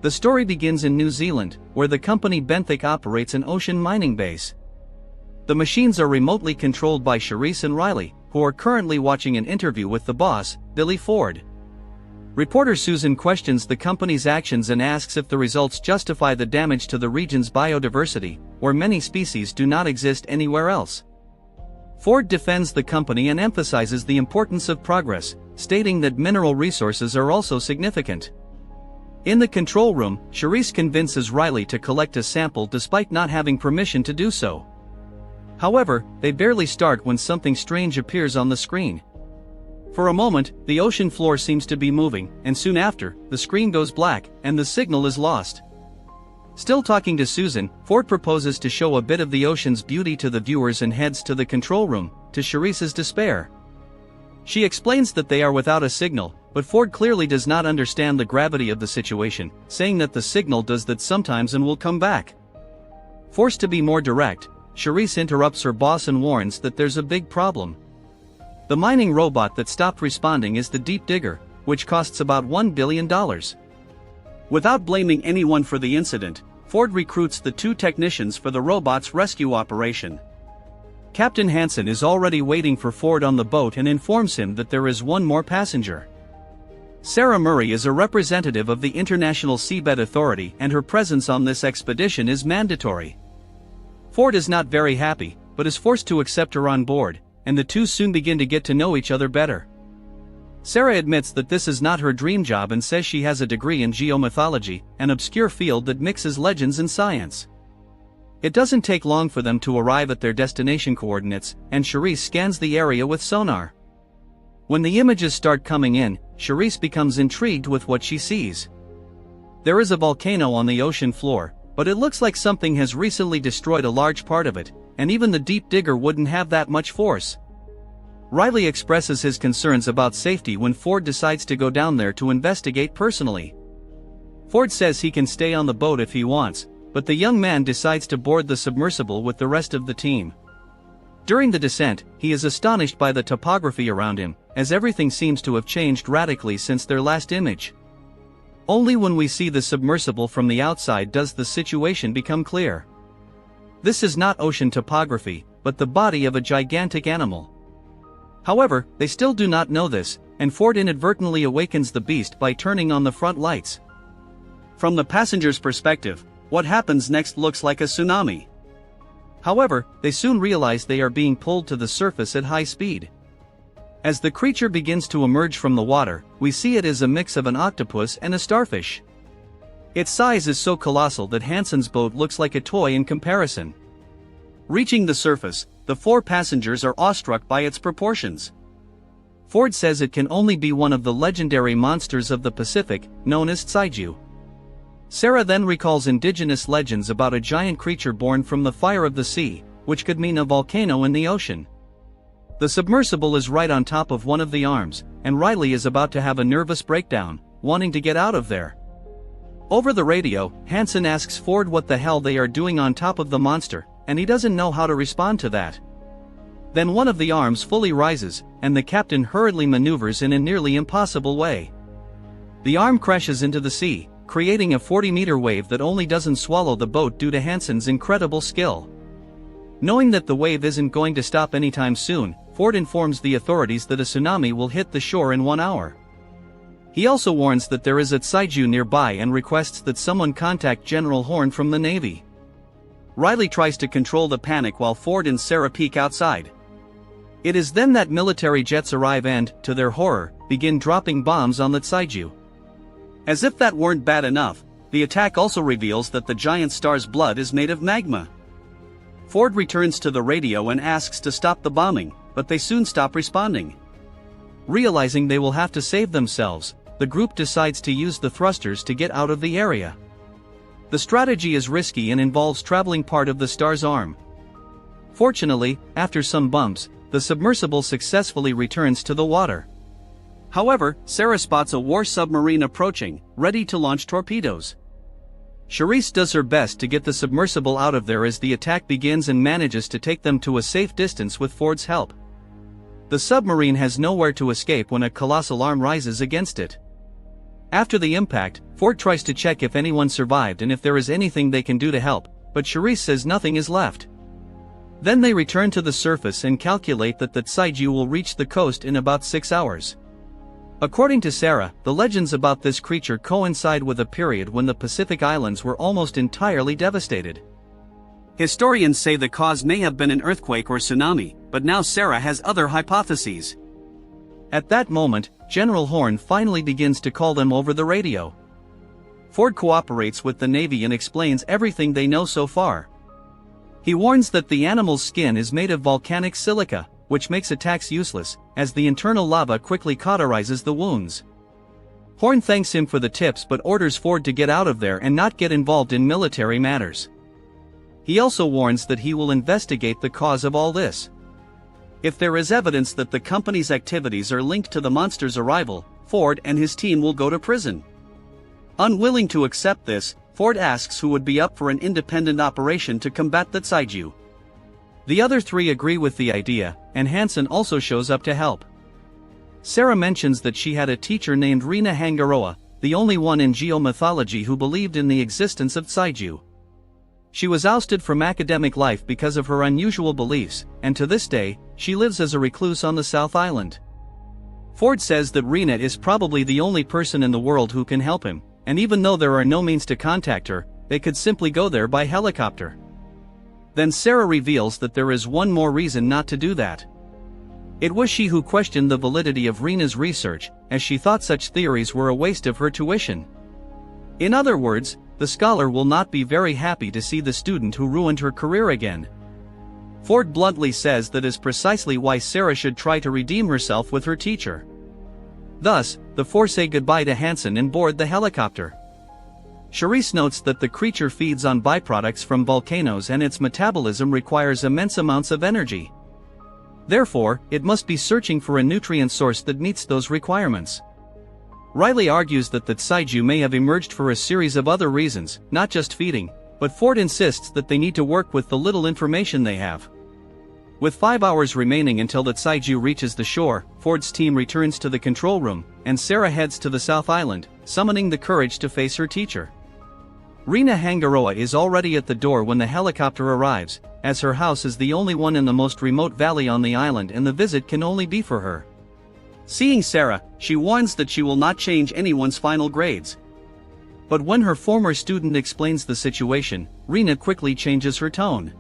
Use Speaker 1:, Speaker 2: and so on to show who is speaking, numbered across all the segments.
Speaker 1: The story begins in New Zealand, where the company Benthic operates an ocean mining base. The machines are remotely controlled by Charisse and Riley, who are currently watching an interview with the boss, Billy Ford. Reporter Susan questions the company's actions and asks if the results justify the damage to the region's biodiversity, where many species do not exist anywhere else. Ford defends the company and emphasizes the importance of progress, stating that mineral resources are also significant. In the control room, Charisse convinces Riley to collect a sample despite not having permission to do so. However, they barely start when something strange appears on the screen. For a moment, the ocean floor seems to be moving, and soon after, the screen goes black, and the signal is lost. Still talking to Susan, Ford proposes to show a bit of the ocean's beauty to the viewers and heads to the control room, to Charisse's despair. She explains that they are without a signal, but Ford clearly does not understand the gravity of the situation, saying that the signal does that sometimes and will come back. Forced to be more direct, Charisse interrupts her boss and warns that there's a big problem. The mining robot that stopped responding is the Deep Digger, which costs about $1 billion. Without blaming anyone for the incident, Ford recruits the 2 technicians for the robot's rescue operation. Captain Hansen is already waiting for Ford on the boat and informs him that there is one more passenger. Sarah Murray is a representative of the International Seabed Authority and her presence on this expedition is mandatory. Ford is not very happy, but is forced to accept her on board, and the two soon begin to get to know each other better. Sarah admits that this is not her dream job and says she has a degree in geomythology, an obscure field that mixes legends and science. It doesn't take long for them to arrive at their destination coordinates, and Charisse scans the area with sonar. When the images start coming in, Charisse becomes intrigued with what she sees. There is a volcano on the ocean floor, but it looks like something has recently destroyed a large part of it, and even the Deep Digger wouldn't have that much force. Riley expresses his concerns about safety when Ford decides to go down there to investigate personally. Ford says he can stay on the boat if he wants, but the young man decides to board the submersible with the rest of the team. During the descent, he is astonished by the topography around him, as everything seems to have changed radically since their last image. Only when we see the submersible from the outside does the situation become clear. This is not ocean topography, but the body of a gigantic animal. However, they still do not know this, and Ford inadvertently awakens the beast by turning on the front lights. From the passenger's perspective, what happens next looks like a tsunami. However, they soon realize they are being pulled to the surface at high speed. As the creature begins to emerge from the water, we see it is a mix of an octopus and a starfish. Its size is so colossal that Hansen's boat looks like a toy in comparison. Reaching the surface, the 4 passengers are awestruck by its proportions. Ford says it can only be one of the legendary monsters of the Pacific, known as Tsaiju. Sarah then recalls indigenous legends about a giant creature born from the fire of the sea, which could mean a volcano in the ocean. The submersible is right on top of one of the arms, and Riley is about to have a nervous breakdown, wanting to get out of there. Over the radio, Hansen asks Ford what the hell they are doing on top of the monster, and he doesn't know how to respond to that. Then one of the arms fully rises, and the captain hurriedly maneuvers in a nearly impossible way. The arm crashes into the sea, creating a 40-meter wave that only doesn't swallow the boat due to Hansen's incredible skill. Knowing that the wave isn't going to stop anytime soon, Ford informs the authorities that a tsunami will hit the shore in 1 hour. He also warns that there is a Tsaiju nearby and requests that someone contact General Horn from the Navy. Riley tries to control the panic while Ford and Sarah peek outside. It is then that military jets arrive and, to their horror, begin dropping bombs on the Tsaiju. As if that weren't bad enough, the attack also reveals that the giant star's blood is made of magma. Ford returns to the radio and asks to stop the bombing, but they soon stop responding. Realizing they will have to save themselves, the group decides to use the thrusters to get out of the area. The strategy is risky and involves traveling part of the star's arm. Fortunately, after some bumps, the submersible successfully returns to the water. However, Sarah spots a war submarine approaching, ready to launch torpedoes. Charisse does her best to get the submersible out of there as the attack begins and manages to take them to a safe distance with Ford's help. The submarine has nowhere to escape when a colossal arm rises against it. After the impact, Ford tries to check if anyone survived and if there is anything they can do to help, but Charisse says nothing is left. Then they return to the surface and calculate that the Tsaiju will reach the coast in about 6 hours. According to Sarah, the legends about this creature coincide with a period when the Pacific Islands were almost entirely devastated. Historians say the cause may have been an earthquake or tsunami, but now Sarah has other hypotheses. At that moment, General Horn finally begins to call them over the radio. Ford cooperates with the Navy and explains everything they know so far. He warns that the animal's skin is made of volcanic silica, which makes attacks useless, as the internal lava quickly cauterizes the wounds. Horn thanks him for the tips but orders Ford to get out of there and not get involved in military matters. He also warns that he will investigate the cause of all this. If there is evidence that the company's activities are linked to the monster's arrival, Ford and his team will go to prison. Unwilling to accept this, Ford asks who would be up for an independent operation to combat the Tsaiju. The other three agree with the idea, and Hansen also shows up to help. Sarah mentions that she had a teacher named Rina Hangaroa, the only one in geomythology who believed in the existence of Tsaiju. She was ousted from academic life because of her unusual beliefs, and to this day, she lives as a recluse on the South Island. Ford says that Rina is probably the only person in the world who can help him, and even though there are no means to contact her, they could simply go there by helicopter. Then Sarah reveals that there is one more reason not to do that. It was she who questioned the validity of Rina's research, as she thought such theories were a waste of her tuition. In other words, the scholar will not be very happy to see the student who ruined her career again. Ford bluntly says that is precisely why Sarah should try to redeem herself with her teacher. Thus, the four say goodbye to Hansen and board the helicopter. Charisse notes that the creature feeds on byproducts from volcanoes and its metabolism requires immense amounts of energy. Therefore, it must be searching for a nutrient source that meets those requirements. Riley argues that the Tsaiju may have emerged for a series of other reasons, not just feeding, but Ford insists that they need to work with the little information they have. With 5 hours remaining until the Tsaiju reaches the shore, Ford's team returns to the control room, and Sarah heads to the South Island, summoning the courage to face her teacher. Rina Hangaroa is already at the door when the helicopter arrives, as her house is the only one in the most remote valley on the island and the visit can only be for her. Seeing Sarah, she warns that she will not change anyone's final grades. But when her former student explains the situation, Rina quickly changes her tone.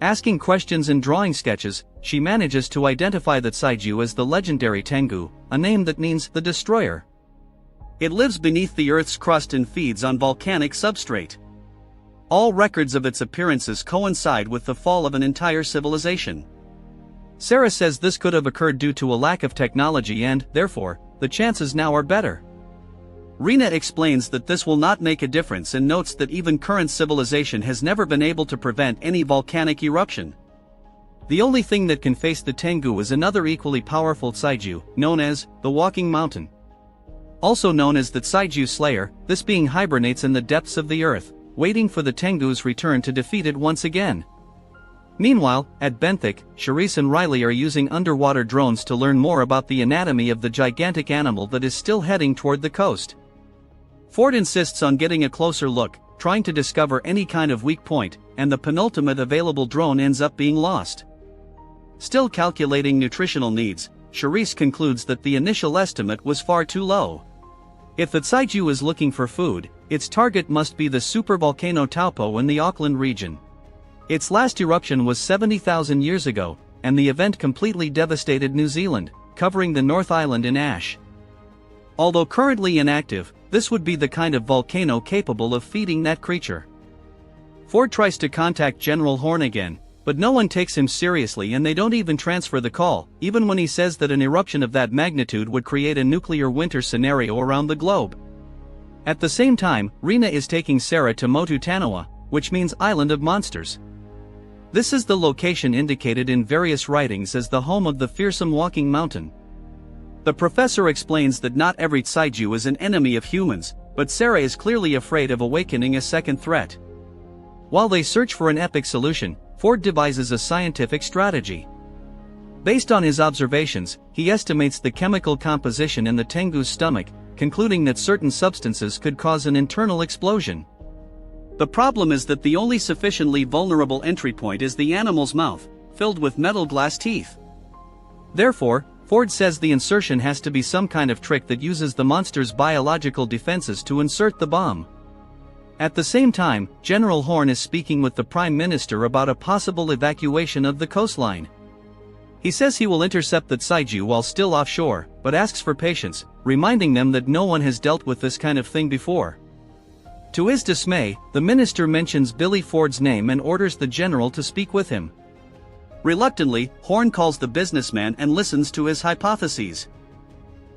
Speaker 1: Asking questions and drawing sketches, she manages to identify the Tsaiju as the legendary Tengu, a name that means the destroyer. It lives beneath the Earth's crust and feeds on volcanic substrate. All records of its appearances coincide with the fall of an entire civilization. Sarah says this could have occurred due to a lack of technology and, therefore, the chances now are better. Rina explains that this will not make a difference and notes that even current civilization has never been able to prevent any volcanic eruption. The only thing that can face the Tengu is another equally powerful Tsaiju, known as the Walking Mountain. Also known as the Tsaiju Slayer, this being hibernates in the depths of the earth, waiting for the Tengu's return to defeat it once again. Meanwhile, at Benthic, Charisse and Riley are using underwater drones to learn more about the anatomy of the gigantic animal that is still heading toward the coast. Ford insists on getting a closer look, trying to discover any kind of weak point, and the penultimate available drone ends up being lost. Still calculating nutritional needs, Charisse concludes that the initial estimate was far too low. If the Tsaiju is looking for food, its target must be the supervolcano Taupo in the Auckland region. Its last eruption was 70,000 years ago, and the event completely devastated New Zealand, covering the North Island in ash. Although currently inactive, this would be the kind of volcano capable of feeding that creature. Ford tries to contact General Horn again, but no one takes him seriously and they don't even transfer the call, even when he says that an eruption of that magnitude would create a nuclear winter scenario around the globe. At the same time, Rina is taking Sarah to Motu Tanoa, which means Island of Monsters. This is the location indicated in various writings as the home of the fearsome Walking Mountain. The professor explains that not every Tsaiju is an enemy of humans, but Sarah is clearly afraid of awakening a second threat. While they search for an epic solution, Ford devises a scientific strategy. Based on his observations, he estimates the chemical composition in the Tengu's stomach, concluding that certain substances could cause an internal explosion.
Speaker 2: The problem is that the only sufficiently vulnerable entry point is the animal's mouth, filled with metal glass teeth.
Speaker 1: Therefore, Ford says the insertion has to be some kind of trick that uses the monster's biological defenses to insert the bomb. At the same time, General Horn is speaking with the Prime Minister about a possible evacuation of the coastline. He says he will intercept the Tsaiju while still offshore, but asks for patience, reminding them that no one has dealt with this kind of thing before. To his dismay, the minister mentions Billy Ford's name and orders the general to speak with him.
Speaker 2: Reluctantly, Horn calls the businessman and listens to his hypotheses.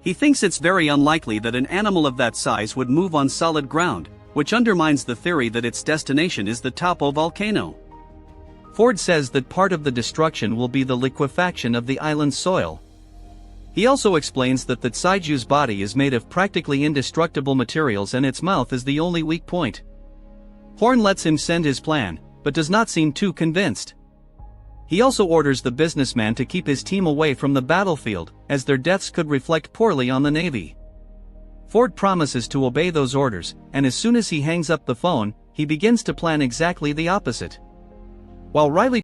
Speaker 2: He thinks it's very unlikely that an animal of that size would move on solid ground, which undermines the theory that its destination is the Topo volcano.
Speaker 1: Ford says that part of the destruction will be the liquefaction of the island's soil. He also explains that the Tsaiju's body is made of practically indestructible materials and its mouth is the only weak point. Horn lets him send his plan, but does not seem too convinced. He also orders the businessman to keep his team away from the battlefield, as their deaths could reflect poorly on the Navy. Ford promises to obey those orders, and as soon as he hangs up the phone, he begins to plan exactly the opposite. While Riley